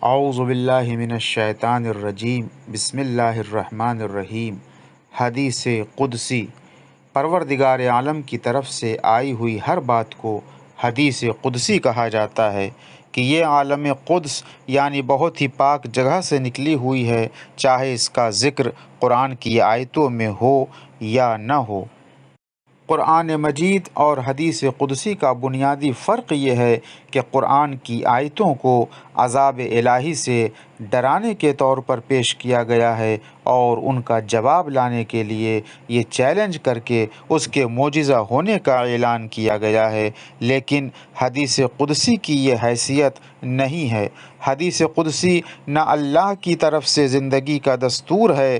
اعوذ باللہ من الشیطان الرجیم بسم اللہ الرحمن الرحیم۔ حدیث قدسی، پروردگار عالم کی طرف سے آئی ہوئی ہر بات کو حدیث قدسی کہا جاتا ہے کہ یہ عالم قدس یعنی بہت ہی پاک جگہ سے نکلی ہوئی ہے، چاہے اس کا ذکر قرآن کی آیتوں میں ہو یا نہ ہو۔ قرآن مجید اور حدیث قدسی کا بنیادی فرق یہ ہے کہ قرآن کی آیتوں کو عذاب الہی سے ڈرانے کے طور پر پیش کیا گیا ہے اور ان کا جواب لانے کے لیے یہ چیلنج کر کے اس کے معجزہ ہونے کا اعلان کیا گیا ہے، لیکن حدیث قدسی کی یہ حیثیت نہیں ہے۔ حدیث قدسی نہ اللہ کی طرف سے زندگی کا دستور ہے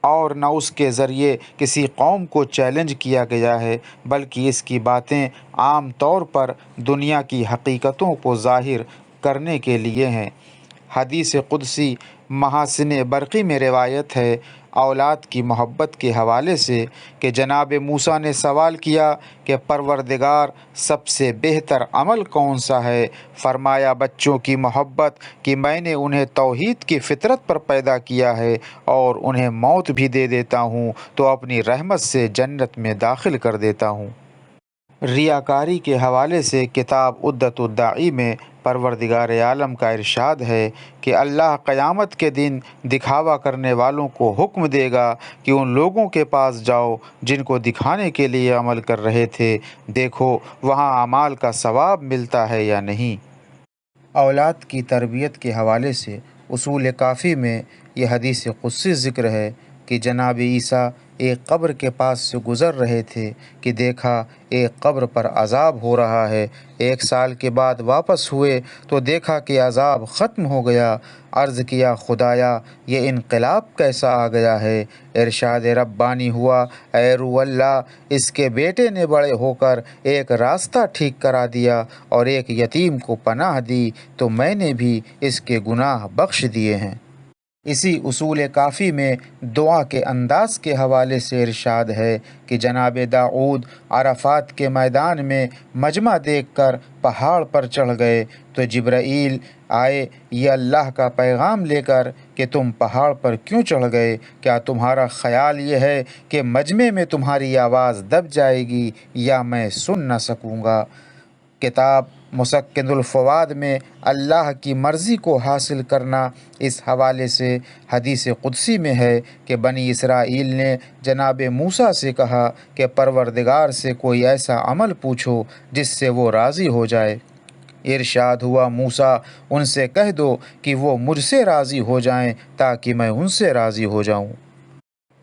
اور نہ اس کے ذریعے کسی قوم کو چیلنج کیا گیا ہے، بلکہ اس کی باتیں عام طور پر دنیا کی حقیقتوں کو ظاہر کرنے کے لیے ہیں۔ حدیث قدسی محاسن برقی میں روایت ہے اولاد کی محبت کے حوالے سے کہ جناب موسیٰ نے سوال کیا کہ پروردگار سب سے بہتر عمل کون سا ہے؟ فرمایا بچوں کی محبت، کہ میں نے انہیں توحید کی فطرت پر پیدا کیا ہے اور انہیں موت بھی دے دیتا ہوں تو اپنی رحمت سے جنت میں داخل کر دیتا ہوں۔ ریاکاری کے حوالے سے کتاب عدت الداعی میں پروردگار عالم کا ارشاد ہے کہ اللہ قیامت کے دن دکھاوا کرنے والوں کو حکم دے گا کہ ان لوگوں کے پاس جاؤ جن کو دکھانے کے لیے عمل کر رہے تھے، دیکھو وہاں اعمال کا ثواب ملتا ہے یا نہیں۔ اولاد کی تربیت کے حوالے سے اصول کافی میں یہ حدیث قدسی ذکر ہے کہ جناب عیسیٰ ایک قبر کے پاس سے گزر رہے تھے کہ دیکھا ایک قبر پر عذاب ہو رہا ہے۔ 1 سال کے بعد واپس ہوئے تو دیکھا کہ عذاب ختم ہو گیا۔ عرض کیا خدایا یہ انقلاب کیسا آ گیا ہے؟ ارشاد ربانی ہوا، اے روح اللہ، اس کے بیٹے نے بڑے ہو کر ایک راستہ ٹھیک کرا دیا اور ایک یتیم کو پناہ دی تو میں نے بھی اس کے گناہ بخش دیے ہیں۔ اسی اصول کافی میں دعا کے انداز کے حوالے سے ارشاد ہے کہ جناب داؤد عرفات کے میدان میں مجمع دیکھ کر پہاڑ پر چڑھ گئے تو جبرائیل آئے یہ اللہ کا پیغام لے کر کہ تم پہاڑ پر کیوں چڑھ گئے؟ کیا تمہارا خیال یہ ہے کہ مجمع میں تمہاری آواز دب جائے گی یا میں سن نہ سکوں گا؟ کتاب مسکن الفواد میں اللہ کی مرضی کو حاصل کرنا اس حوالے سے حدیث قدسی میں ہے کہ بنی اسرائیل نے جناب موسیٰ سے کہا کہ پروردگار سے کوئی ایسا عمل پوچھو جس سے وہ راضی ہو جائے۔ ارشاد ہوا موسیٰ ان سے کہہ دو کہ وہ مجھ سے راضی ہو جائیں تاکہ میں ان سے راضی ہو جاؤں۔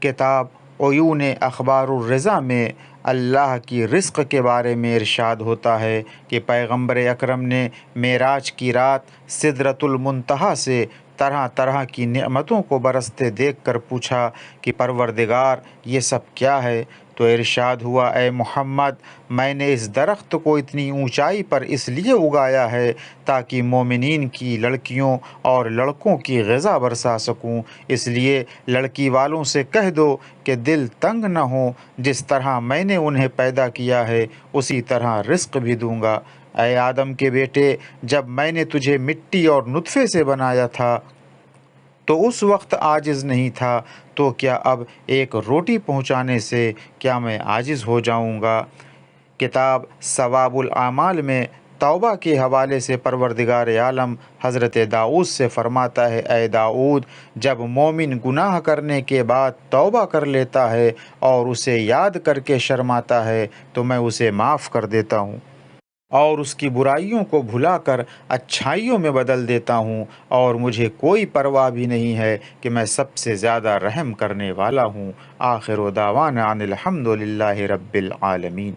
کتاب عیون اخبار الرضا میں اللہ کی رزق کے بارے میں ارشاد ہوتا ہے کہ پیغمبر اکرم نے معراج کی رات سدرۃ المنتہا سے طرح طرح کی نعمتوں کو برستے دیکھ کر پوچھا کہ پروردگار یہ سب کیا ہے؟ تو ارشاد ہوا، اے محمد میں نے اس درخت کو اتنی اونچائی پر اس لیے اگایا ہے تاکہ مومنین کی لڑکیوں اور لڑکوں کی غذا برسا سکوں، اس لیے لڑکی والوں سے کہہ دو کہ دل تنگ نہ ہو، جس طرح میں نے انہیں پیدا کیا ہے اسی طرح رزق بھی دوں گا۔ اے آدم کے بیٹے، جب میں نے تجھے مٹی اور نطفے سے بنایا تھا تو اس وقت عاجز نہیں تھا، تو کیا اب ایک روٹی پہنچانے سے کیا میں عاجز ہو جاؤں گا؟ کتاب ثواب الاعمال میں توبہ کے حوالے سے پروردگار عالم حضرت داؤد سے فرماتا ہے، اے داؤد، جب مومن گناہ کرنے کے بعد توبہ کر لیتا ہے اور اسے یاد کر کے شرماتا ہے تو میں اسے معاف کر دیتا ہوں اور اس کی برائیوں کو بھلا کر اچھائیوں میں بدل دیتا ہوں، اور مجھے کوئی پرواہ بھی نہیں ہے کہ میں سب سے زیادہ رحم کرنے والا ہوں۔ آخر دعوانا ان الحمد للہ رب العالمین۔